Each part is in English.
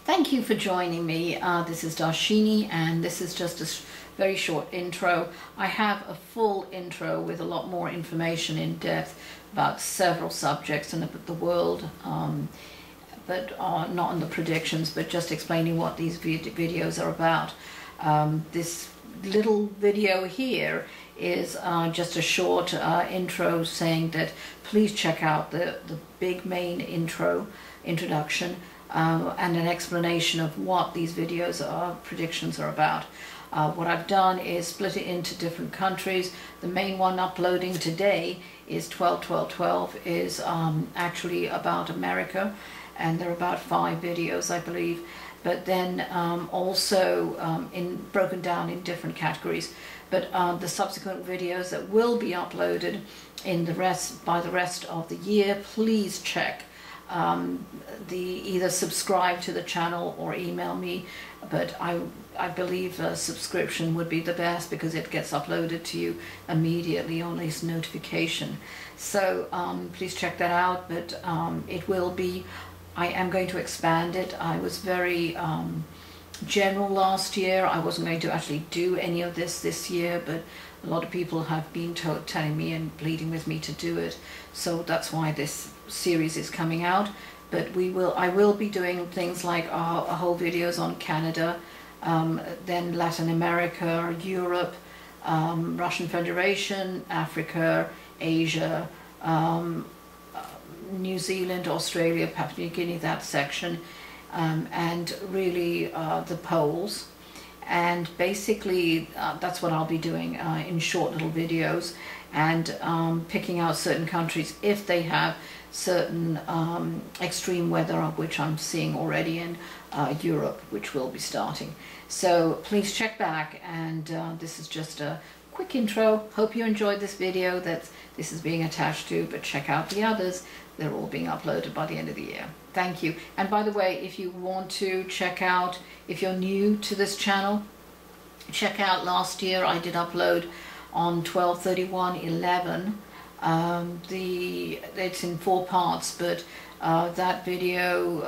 Thank you for joining me. This is Darshini, and this is just a very short intro. I have a full intro with a lot more information in depth about several subjects and about the world, but not on the predictions, but just explaining what these videos are about. This little video here is just a short intro saying that please check out the big main introduction and an explanation of what these predictions are about. What I've done is split it into different countries. The main one uploading today is 12-12-12, is actually about America, and there are about 5 videos, I believe, but then also broken down in different categories. But the subsequent videos that will be uploaded by the rest of the year, please check. Either subscribe to the channel or email me, but I believe a subscription would be the best because it gets uploaded to you immediately on this notification. So please check that out. But it will be, I am going to expand it. I was very general last year. I wasn't going to actually do any of this year, but a lot of people have been telling me and pleading with me to do it. So that's why this series is coming out. But I will be doing things like a whole videos on Canada, then Latin America, Europe, Russian Federation, Africa, Asia, New Zealand, Australia, Papua New Guinea, that section, and really the poles. And basically that's what I'll be doing in short little videos, and picking out certain countries if they have certain extreme weather, of which I'm seeing already in Europe, which will be starting. So please check back, and this is just a quick intro. Hope you enjoyed this video that this is being attached to, but check out the others. They're all being uploaded by the end of the year. Thank you. And by the way, if you want to check out, if you're new to this channel, check out last year I did upload on 12/31/11. It's in 4 parts, but that video,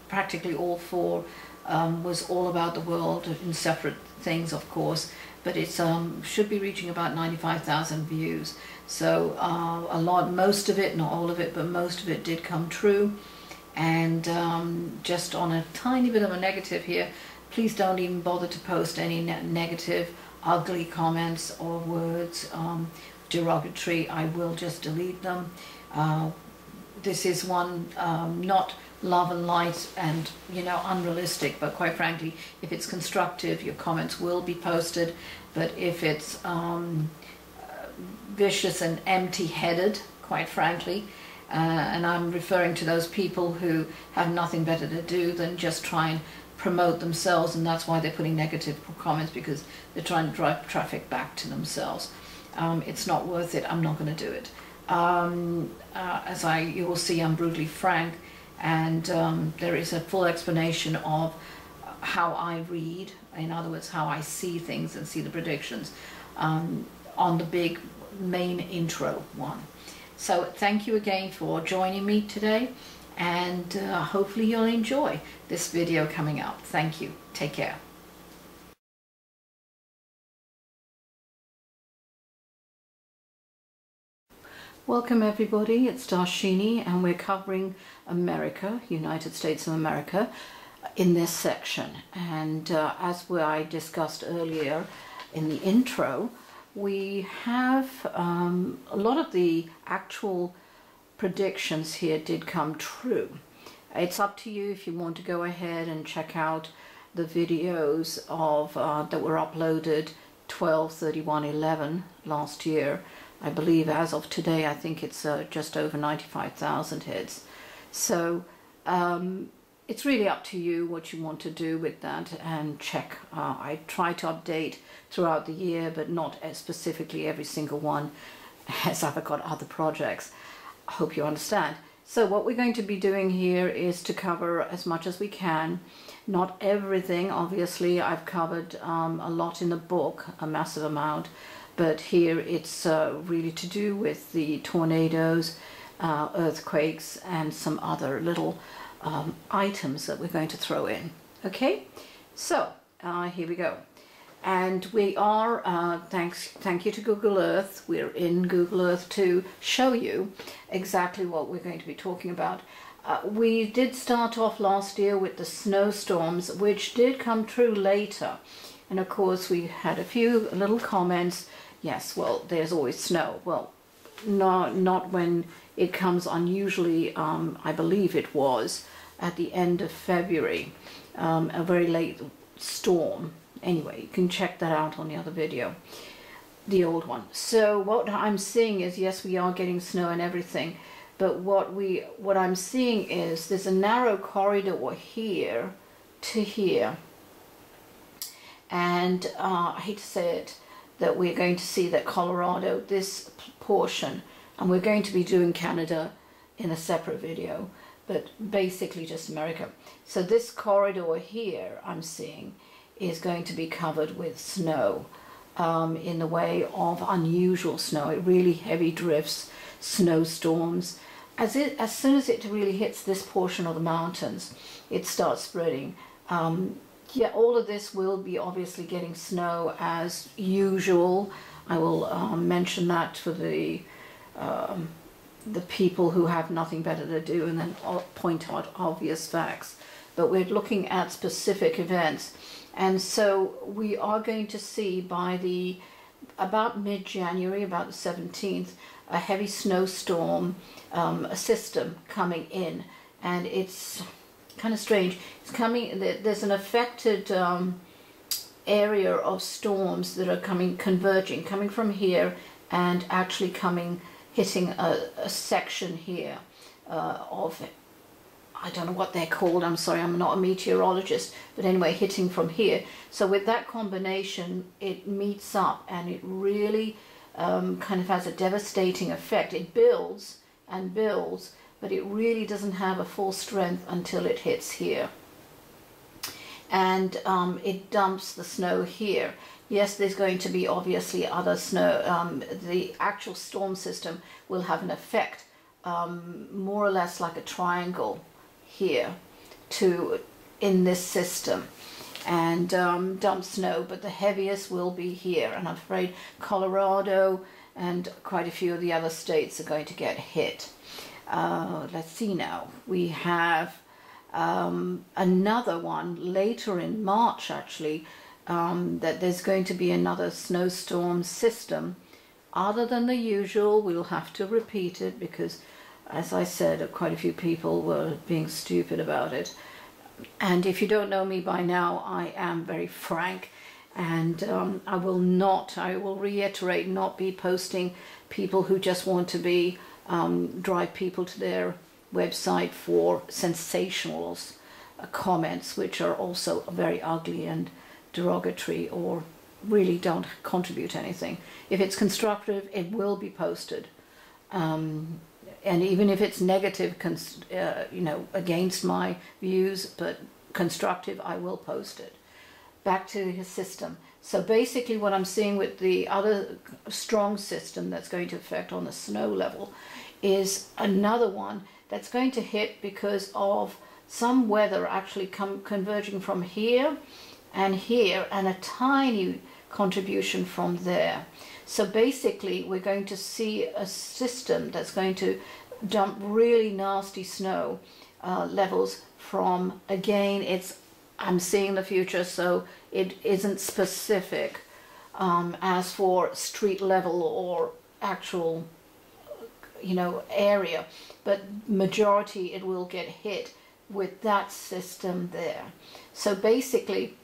practically all 4, was all about the world in separate things, of course, but it should be reaching about 95,000 views. So most of it, not all of it, but most of it did come true. And just on a tiny bit of a negative here, please don't even bother to post any negative, ugly comments or words, derogatory. I will just delete them. This is one not love and light and unrealistic, but quite frankly, if it's constructive, your comments will be posted. But if it's vicious and empty-headed, quite frankly, and I'm referring to those people who have nothing better to do than just try and promote themselves, and that's why they're putting negative comments, because they're trying to drive traffic back to themselves. It's not worth it. I'm not going to do it. You will see, I'm brutally frank, and there is a full explanation of how I read, in other words, how I see things and see the predictions, on the big main intro one. So thank you again for joining me today, and hopefully you'll enjoy this video coming up. Thank you. Take care. Welcome everybody, it's Darshini, and we're covering America, United States of America, in this section. And as I discussed earlier in the intro, we have a lot of the actual predictions here did come true. It's up to you if you want to go ahead and check out the videos of that were uploaded 12/31/11 last year. I believe as of today, I think it's just over 95,000 hits. So it's really up to you what you want to do with that, and check. I try to update throughout the year, but not specifically every single one, as I've got other projects. I hope you understand. So what we're going to be doing here is to cover as much as we can. Not everything, obviously. I've covered a lot in the book, a massive amount. But here it's really to do with the tornadoes, earthquakes, and some other little items that we're going to throw in. Okay, so here we go. And we are, thank you to Google Earth, we're in Google Earth to show you exactly what we're going to be talking about. We did start off last year with the snowstorms, which did come true later. And of course we had a few little comments. Yes, well, there's always snow. Well, not when it comes unusually. I believe it was at the end of February, a very late storm. Anyway, you can check that out on the other video, the old one. So what I'm seeing is, yes, we are getting snow and everything, but what I'm seeing is there's a narrow corridor here to here, and I hate to say it, that we're going to see that Colorado, this portion, and we're going to be doing Canada in a separate video, but basically just America. So this corridor here I'm seeing is going to be covered with snow, in the way of unusual snow, really heavy drifts, snowstorms. As soon as it really hits this portion of the mountains, it starts spreading. Yeah, all of this will be obviously getting snow as usual. I will mention that for the people who have nothing better to do, and then point out obvious facts. But we're looking at specific events. And so we are going to see by about mid-January, about the 17th, a heavy snowstorm system coming in. And it's kind of strange. It's coming, there's an affected area of storms that are converging, coming from here and actually hitting a section here of it. I don't know what they're called, I'm sorry, I'm not a meteorologist, but anyway, hitting from here. So with that combination, it meets up and it really kind of has a devastating effect. It builds and builds, but it really doesn't have a full strength until it hits here. And it dumps the snow here. Yes, there's going to be obviously other snow. The actual storm system will have an effect, more or less like a triangle here in this system, and dump snow, but the heaviest will be here, and I'm afraid Colorado and quite a few of the other states are going to get hit. Let's see now, we have another one later in March actually, that there's going to be another snowstorm system other than the usual. We'll have to repeat it because, as I said, quite a few people were being stupid about it. And if you don't know me by now, I am very frank, and I will reiterate, not be posting people who just want to be, drive people to their website for sensational comments, which are also very ugly and derogatory or really don't contribute anything. If it's constructive, it will be posted. And even if it's negative, you know, against my views, but constructive, I will post it. Back to his system. So basically what I'm seeing with the other strong system that's going to affect on the snow level is another one that's going to hit because of some weather actually converging from here, and a tiny contribution from there. So basically we're going to see a system that's going to dump really nasty snow levels from, again, I'm seeing the future, so it isn't specific as for street level or actual, you know, area, but majority it will get hit with that system there. So basically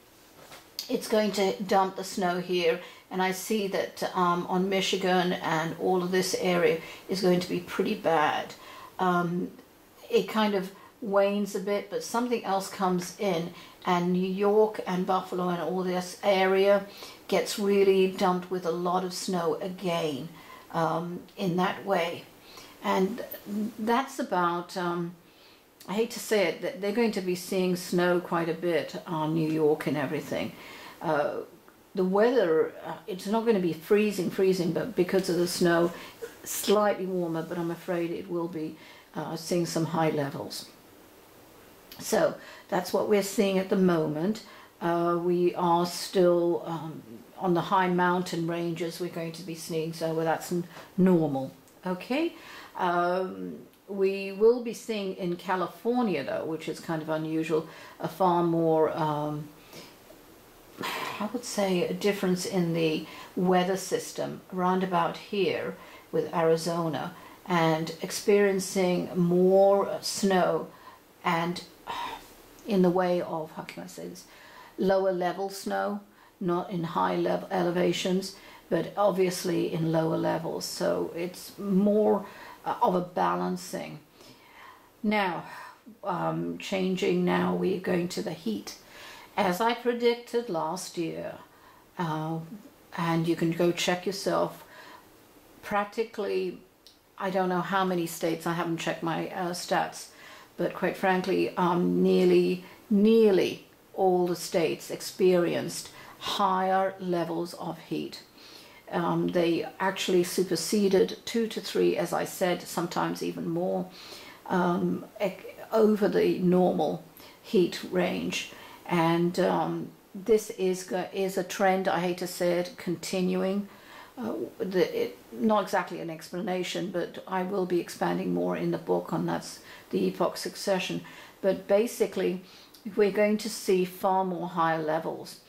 it's going to dump the snow here, and I see that on Michigan and all of this area is going to be pretty bad. It kind of wanes a bit, but something else comes in, and New York and Buffalo and all this area gets really dumped with a lot of snow again in that way. And that's about, I hate to say it, that they're going to be seeing snow quite a bit on New York and everything. The weather, it's not going to be freezing, but because of the snow, slightly warmer, but I'm afraid it will be seeing some high levels. So that's what we're seeing at the moment. We are still on the high mountain ranges. We're going to be seeing, so that's normal. Okay. We will be seeing in California, though, which is kind of unusual, a far more, I would say, a difference in the weather system around about here with Arizona, and experiencing more snow, and in the way of, how can I say this, lower level snow, not in high level elevations, but obviously in lower levels. So it's more of a balancing. Now, changing now, we're going to the heat. As I predicted last year, and you can go check yourself, practically, I don't know how many states, I haven't checked my stats, but quite frankly, nearly all the states experienced higher levels of heat. They actually superseded 2 to 3, as I said, sometimes even more, over the normal heat range. And this is a trend, I hate to say it, continuing. Not exactly an explanation, but I will be expanding more in the book on that's the epoch succession. But basically, we're going to see far more higher levels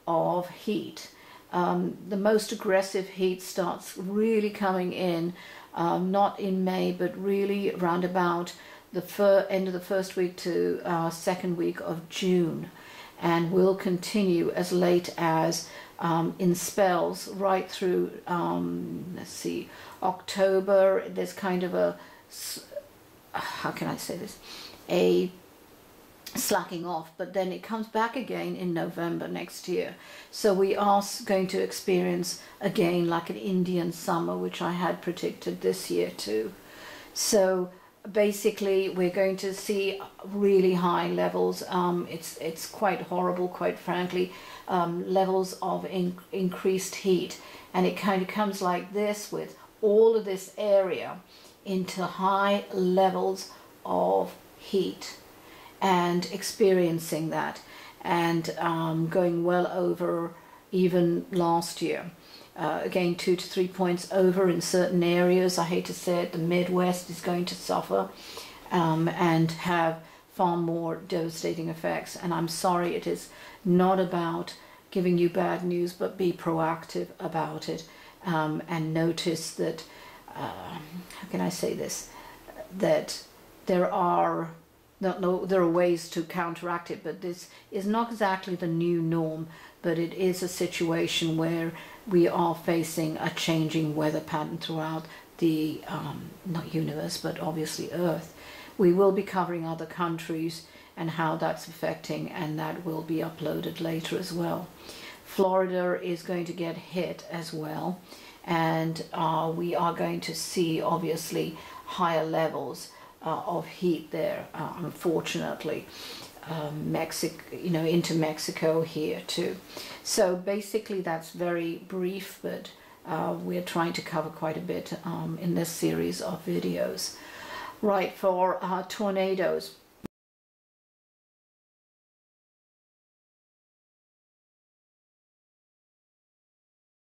of heat. The most aggressive heat starts really coming in, not in May, but really around about the end of the first week to second week of June, and will continue as late as in spells right through, let's see, October. There's kind of a, how can I say this, a slacking off, but then it comes back again in November next year. So we are going to experience again like an Indian summer, which I had predicted this year too. So basically we're going to see really high levels. It's quite horrible, quite frankly, levels of increased heat, and it kind of comes like this with all of this area into high levels of heat, and experiencing that, and going well over even last year. Again, 2 to 3 points over in certain areas. I hate to say it, the Midwest is going to suffer and have far more devastating effects. And I'm sorry, it is not about giving you bad news, but be proactive about it, and notice that, how can I say this, that there are ways to counteract it, but this is not exactly the new norm, but it is a situation where we are facing a changing weather pattern throughout the, not universe, but obviously Earth. We will be covering other countries and how that's affecting, and that will be uploaded later as well. Florida is going to get hit as well, and we are going to see obviously higher levels of heat there, unfortunately. Mexico, into Mexico here too. So basically that's very brief, but we're trying to cover quite a bit in this series of videos. Right, for tornadoes,